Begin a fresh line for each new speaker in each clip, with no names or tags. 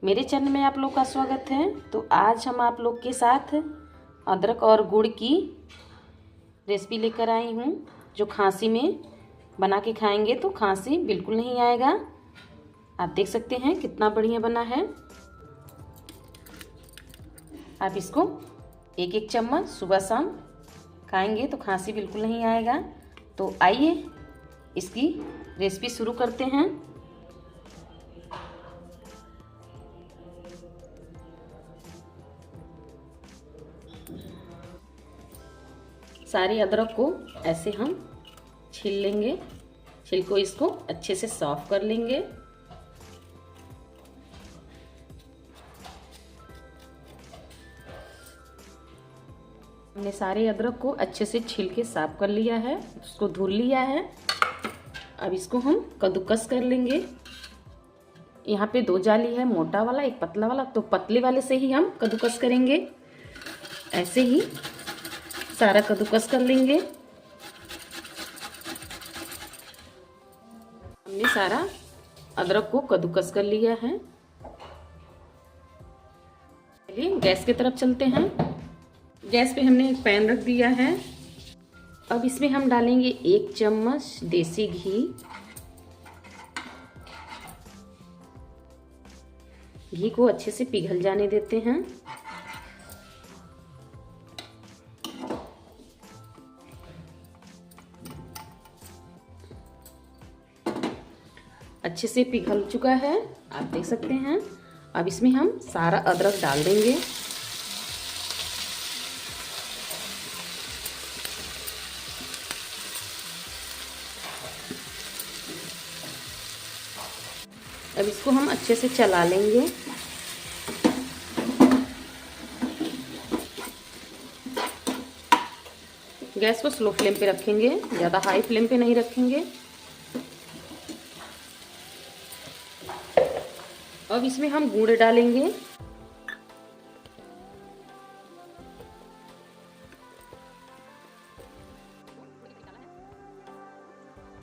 मेरे चैनल में आप लोग का स्वागत है। तो आज हम आप लोग के साथ अदरक और गुड़ की रेसिपी लेकर आई हूँ, जो खांसी में बना के खाएंगे तो खांसी बिल्कुल नहीं आएगा। आप देख सकते हैं कितना बढ़िया बना है। आप इसको एक एक चम्मच सुबह शाम खाएंगे तो खांसी बिल्कुल नहीं आएगा। तो आइए इसकी रेसिपी शुरू करते हैं। सारे अदरक को ऐसे हम छील लेंगे, छिलको इसको अच्छे से साफ कर लेंगे। हमने सारे अदरक को अच्छे से छील के साफ कर लिया है, उसको धुल लिया है। अब इसको हम कद्दूकस कर लेंगे। यहाँ पे दो जाली है, मोटा वाला एक पतला वाला, तो पतले वाले से ही हम कद्दूकस करेंगे। ऐसे ही सारा कद्दूकस कर लेंगे। हमने सारा अदरक को कद्दूकस कर लिया है। चलिए गैस की तरफ चलते हैं। गैस पे हमने एक पैन रख दिया है। अब इसमें हम डालेंगे 1 चम्मच देसी घी। घी को अच्छे से पिघल जाने देते हैं। अच्छे से पिघल चुका है, आप देख सकते हैं। अब इसमें हम सारा अदरक डाल देंगे। अब इसको हम अच्छे से चला लेंगे। गैस को स्लो फ्लेम पे रखेंगे, ज़्यादा हाई फ्लेम पे नहीं रखेंगे। अब इसमें हम गुड़ डालेंगे।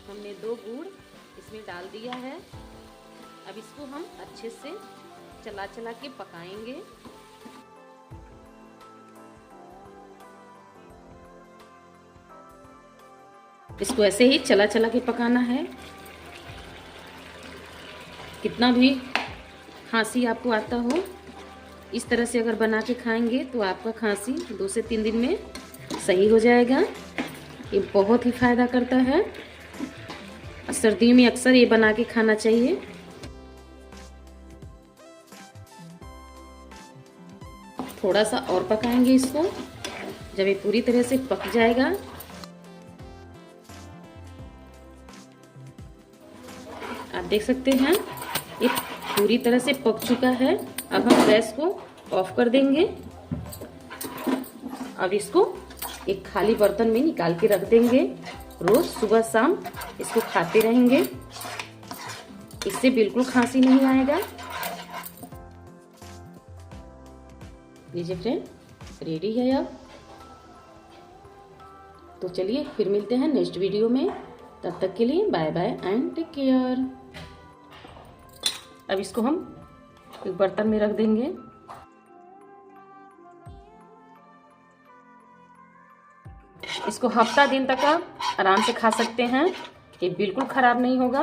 हमने 2 गुड़ इसमें डाल दिया है। अब इसको हम अच्छे से चला चला के पकाएंगे। इसको ऐसे ही चला चला के पकाना है। कितना भी खांसी आपको आता हो, इस तरह से अगर बना के खाएंगे तो आपका खांसी 2 से 3 दिन में सही हो जाएगा। ये बहुत ही फायदा करता है। सर्दियों में अक्सर ये बना के खाना चाहिए। थोड़ा सा और पकाएंगे इसको। जब ये पूरी तरह से पक जाएगा, आप देख सकते हैं ये पूरी तरह से पक चुका है। अब हम गैस को ऑफ कर देंगे। अब इसको एक खाली बर्तन में निकाल के रख देंगे। रोज सुबह शाम इसको खाते रहेंगे, इससे बिल्कुल खांसी नहीं आएगा। लीजिए फ्रेंड, रेडी है अब। तो चलिए फिर मिलते हैं नेक्स्ट वीडियो में। तब तक के लिए bye bye and take care. अब इसको हम एक बर्तन में रख देंगे। इसको हफ्ता दिन तक आप आराम से खा सकते हैं। ये बिल्कुल खराब नहीं होगा।